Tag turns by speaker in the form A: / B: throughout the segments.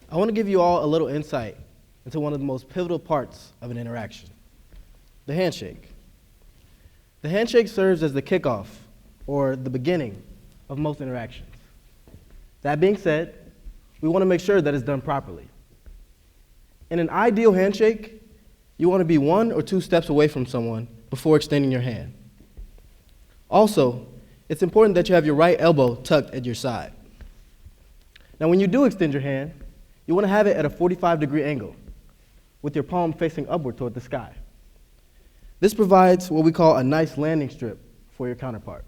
A: I want to give you all a little insight into one of the most pivotal parts of an interaction, the handshake. The handshake serves as the kickoff, or the beginning, of most interactions. That being said, we want to make sure that it's done properly. In an ideal handshake, you want to be 1 or 2 steps away from someone before extending your hand. Also, it's important that you have your right elbow tucked at your side. Now, when you do extend your hand, you want to have it at a 45-degree angle, with your palm facing upward toward the sky. This provides what we call a nice landing strip for your counterpart.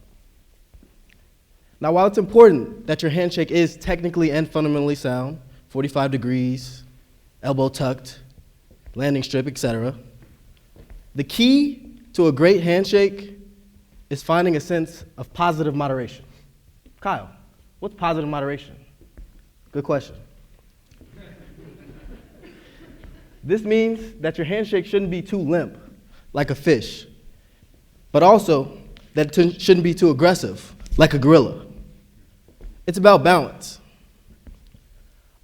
A: Now, while it's important that your handshake is technically and fundamentally sound, 45 degrees, elbow tucked, landing strip, etc., the key to a great handshake is finding a sense of positive moderation. Kyle, what's positive moderation? Good question. This means that your handshake shouldn't be too limp, like a fish, but also that it shouldn't be too aggressive, like a gorilla. It's about balance.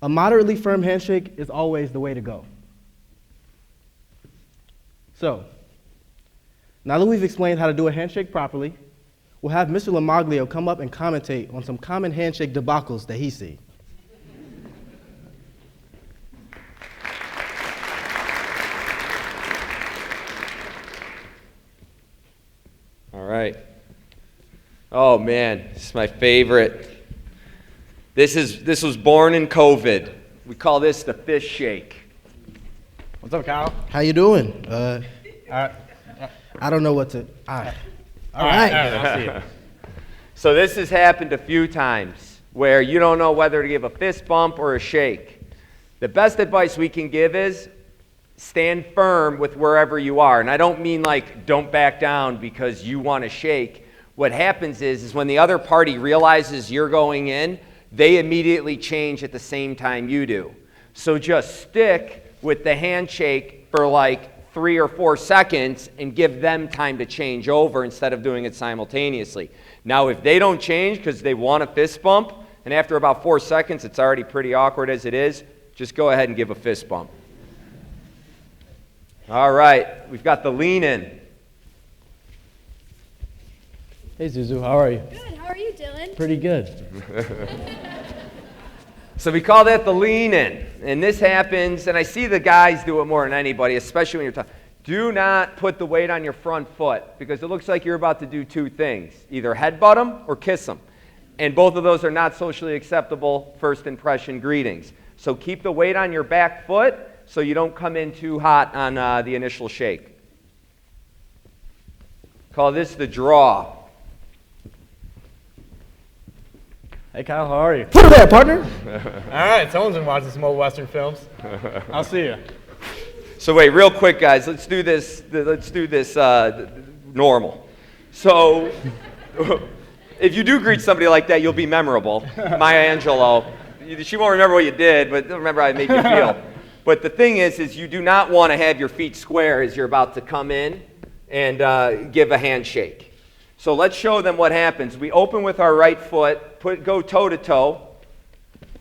A: A moderately firm handshake is always the way to go. So, now that we've explained how to do a handshake properly, we'll have Mr. Lamaglio come up and commentate on some common handshake debacles that he sees.
B: All right. Oh man, this is my favorite. This was born in COVID. We call this the fish shake.
C: What's up, Kyle?
A: How you doing?
C: I
A: don't know what to. All right.
C: I'll see you.
B: So this has happened a few times where you don't know whether to give a fist bump or a shake. The best advice we can give is stand firm with wherever you are. And I don't mean like don't back down because you want to shake. What happens is when the other party realizes you're going in, they immediately change at the same time you do. So just stick with the handshake for like 3 or 4 seconds and give them time to change over instead of doing it simultaneously. Now, if they don't change because they want a fist bump, and after about 4 seconds it's already pretty awkward as it is, just go ahead and give a fist bump. All right, we've got the lean in.
C: Hey, Zuzu, how are you?
D: Good, how are you, Dylan?
C: Pretty good.
B: So we call that the lean in. And this happens, and I see the guys do it more than anybody, especially when you're talking. Do not put the weight on your front foot because it looks like you're about to do 2 things, either headbutt them or kiss them. And both of those are not socially acceptable first impression greetings. So keep the weight on your back foot so you don't come in too hot on the initial shake. Call this the draw.
C: Hey, Kyle, how are you?
A: Put it there, partner.
C: All right, someone's been watching some old Western films. I'll see you.
B: So wait, real quick, guys. Let's do this normal. So if you do greet somebody like that, you'll be memorable. Maya Angelou. She won't remember what you did, but remember how it made you feel. But the thing is you do not want to have your feet square as you're about to come in and give a handshake. So let's show them what happens. We open with our right foot, go toe to toe,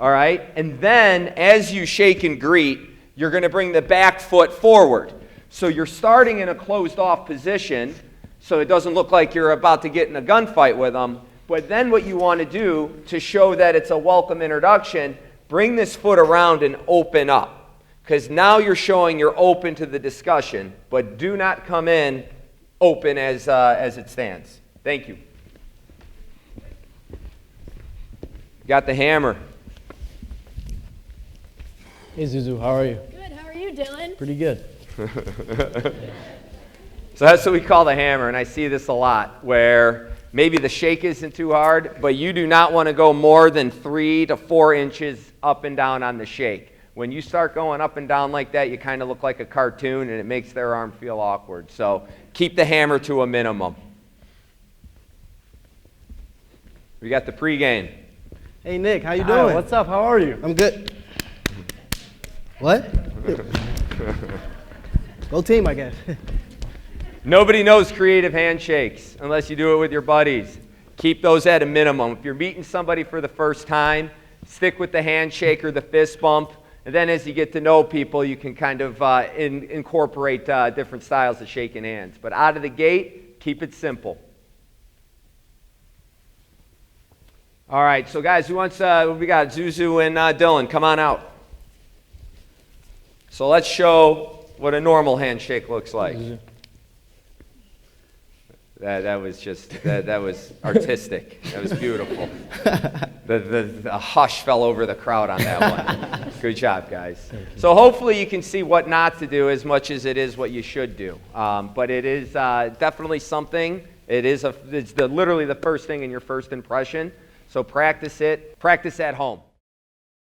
B: all right? And then as you shake and greet, you're going to bring the back foot forward. So you're starting in a closed off position, so it doesn't look like you're about to get in a gunfight with them. But then what you want to do to show that it's a welcome introduction, bring this foot around and open up. Because now you're showing you're open to the discussion, but do not come in open as it stands. Thank you. Got the hammer.
C: Hey, Zuzu, how are you?
D: Good, how are you, Dylan?
C: Pretty good.
B: So that's what we call the hammer, and I see this a lot, where maybe the shake isn't too hard, but you do not want to go more than 3 to 4 inches up and down on the shake. When you start going up and down like that, you kind of look like a cartoon, and it makes their arm feel awkward. So keep the hammer to a minimum. We got the pregame.
A: Hey, Nick, how you
C: Hi,
A: doing?
C: what's up? How are you?
A: I'm good. What? Go team, I guess.
B: Nobody knows creative handshakes unless you do it with your buddies. Keep those at a minimum. If you're meeting somebody for the first time, stick with the handshake or the fist bump. And then as you get to know people, you can kind of incorporate different styles of shaking hands. But out of the gate, keep it simple. All right, so guys, who wants, we got Zuzu and Dylan. Come on out. So let's show what a normal handshake looks like. That was just, that was artistic. That was beautiful. The hush fell over the crowd on that one. Good job, guys. So hopefully you can see what not to do as much as it is what you should do. But it is definitely something. It's literally the first thing in your first impression. So practice it. Practice at home.